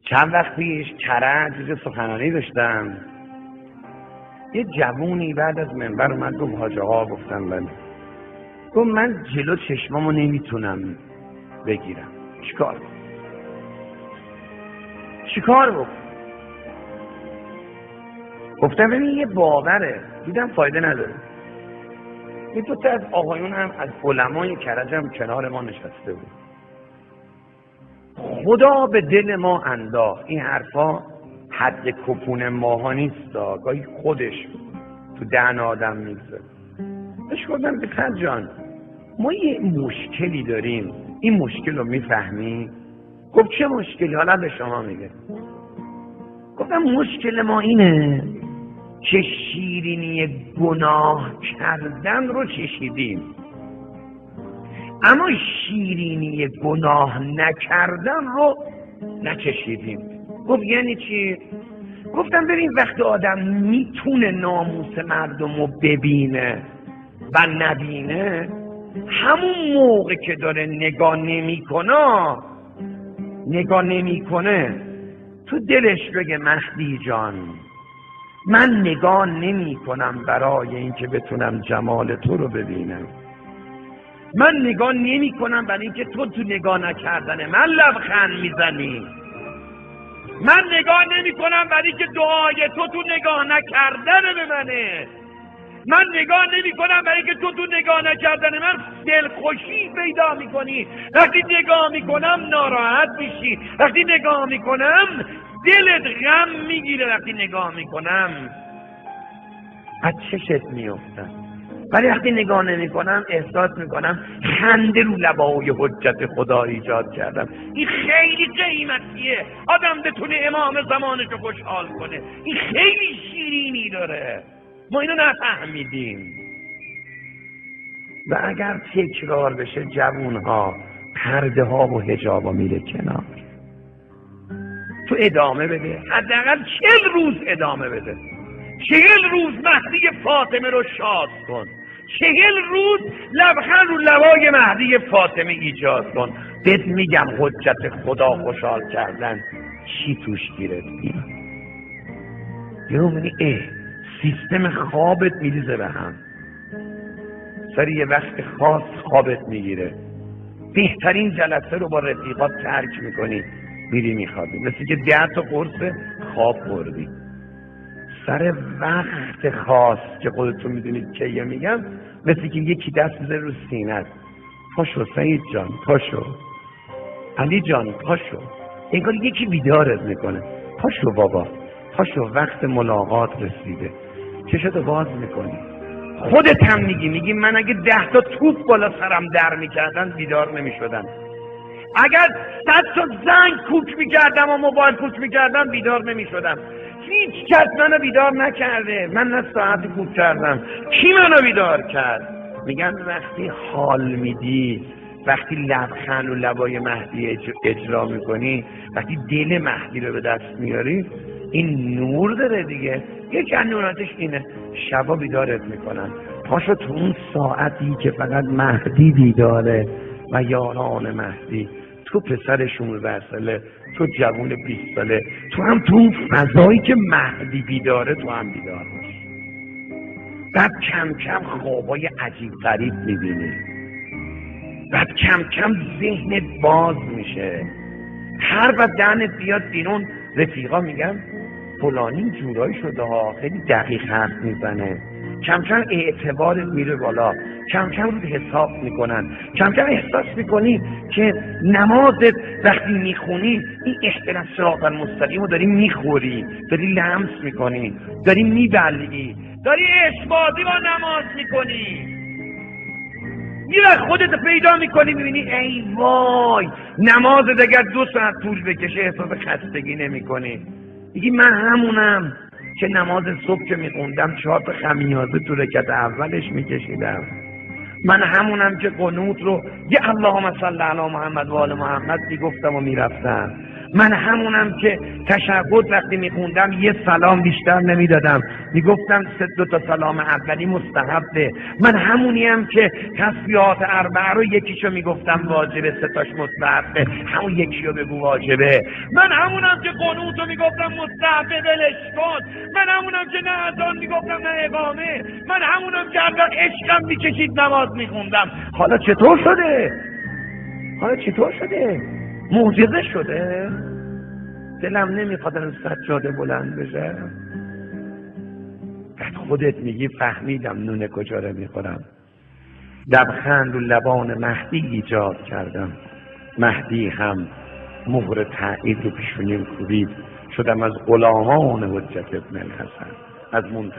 چند وقت پیش کرج سخنرانی داشتم، یه جوونی بعد از منبر اومد گفت حاج آقا، گفتم بله. گفت من جلو چشمامو نمیتونم بگیرم، چیکار بکنم؟ گفتم ببین یه باوره، دیدم فایده نداره. یه دو تا از آقایون هم از علمای کرج هم کنار ما نشسته بود. خدا به دل ما انداخت، این حرفا حد کپون ماها نیست، گاهی خودش تو دهن آدم میگذاره. بهش گفتم پسر جان، ما یه مشکلی داریم، این مشکل رو میفهمی؟ گفت چه مشکلی؟ حالا به شما میگه. گفتم مشکل ما اینه که شیرینی گناه کردن رو چشیدیم، اما شیرینی گناه نکردن رو نچشیدیم. گفت یعنی چی؟ گفتم ببین وقتی آدم میتونه ناموس مردم رو ببینه و نبینه، همون موقع که داره نگاه نمیکنه تو دلش بگه مهدی جان، من نگاه نمی کنم برای اینکه بتونم جمال تو رو ببینم، من نگاه نمی کنم برای اینکه تو نگاه نکردن من لبخند میزنی، من نگاه نمی کنم برای اینکه دعای تو نگاه نکردن به منه، من نگاه نمی کنم برای اینکه تو نگاه نکردن من دلخوشی پیدا میکنی، وقتی نگاه میکنم ناراحت میشی، وقتی نگاه میکنم دلت غم میگیره، وقتی نگاه میکنم از چشت میافتم، ولی وقتی نگاه نمی کنم احساس میکنم خنده رو لبای حجت خدا ایجاد کردم. این خیلی قیمتیه، آدم بتونه امام زمانش رو خوشحال کنه، این خیلی شیرینی داره، ما اینو نفهمیدیم. و اگر تکرار بشه جوونها پرده ها و حجابا میره کنار، تو ادامه بده، حداقل 40 روز ادامه بده، 40 روز مهدی فاطمه رو شاد کن، 40 روز لبخند رو لبای مهدی فاطمه ایجاد کن. بهت میگم حجت خدا خوشحال کردن چی توش گرفتی؟ یه میگی سیستم خوابت میریزه به هم، سری یه وقت خاص خوابت میگیره، بهترین جلسه رو با رفیقات ترک میکنی، میری میخوابی، مثل که 10 تا قرص خواب خوردی. سر وقت خاص که خودتون میدونید کیه میگم، مثل که یکی دست بزنه رو سینت، پاشو سعید جان، پاشو علی جان، پاشو، انگار یکی بیدارت میکنه، پاشو بابا، پاشو وقت ملاقات رسیده، چشتو باز میکنی. خودت هم میگی من اگه 10 تا توپ بالا سرم در میکردن بیدار نمیشدم، اگر 100 تا زنگ کوک میکردم و موبایل کوک میکردم بیدار نمیشدم. هیچ کس منو بیدار نکرده، من نه ساعتی کوک کردم، کی منو بیدار کرد؟ میگن وقتی حال میدی، وقتی لبخند و لبای مهدی اجرا میکنی، وقتی دل مهدی رو به دست میاری، این نور داره دیگه. یکی از نوراتش اینه، شبا بیدارت میکنن، پاشو تو اون ساعتی که فقط مهدی بیداره و یاران مهدی، تو پسر 16 ساله، تو جوون 20 ساله، تو هم تو اون فضایی که مهدی بیداره تو هم بیدار باش. بعد کم کم خوابای عجیب غریب میبینی، بعد کم کم ذهنت باز میشه، هر وقت دهنت بیاد بیرون رفیقا میگن فلانی جورایی شده ها، خیلی دقیق حرف میزنه، کم کم اعتبارت میره بالا، کم کم رو حساب میکنن، کم کم احساس میکنی که نمازت وقتی میخونی این اهدنا الصراط المستقیم رو داری میخوری، داری لمس میکنی، داری میبلعی، داری عشق‌بازی با نماز میکنی. یه وقت خودت پیدا میکنی میبینی ای وای، نمازت اگر 2 ساعت طول بکشه احساس خستگی نمیکنی، میگی من همونم که نماز صبح که میخوندم 4 تا خمیازه تو رکعت اولش میکشیدم، من همونم که قنوت رو یه اللهم صل علی محمد و آل محمد میگفتم و میرفتم، من همونم که تشهد وقتی میخوندم یه سلام بیشتر نمیدادم، میگفتم 2 تا سلام اولی مستحبه. من همونیم که تسبیحات 4 رو یکیشو میگفتم واجبه، 3 تاش مستحبه، همون یکیو بگو واجبه. من همونم که قنوتو میگفتم مستحبه ولش کن. من همونم که نه اذان میگفتم نه اقامه. من همونم که اگر عشقم میکشید نماز میخوندم. حالا چطور شده؟ معجزه شده؟ دلم نمیخواد این سجاده بلند بشه. بعد خودت میگی فهمیدم نون کجا رو میخورم. لبخند و لبان مهدی ایجاد کردم، مهدی هم مهر تایید و پیشونیم کوبید، شدم از غلامان حجت ابن الحسن، از منتظر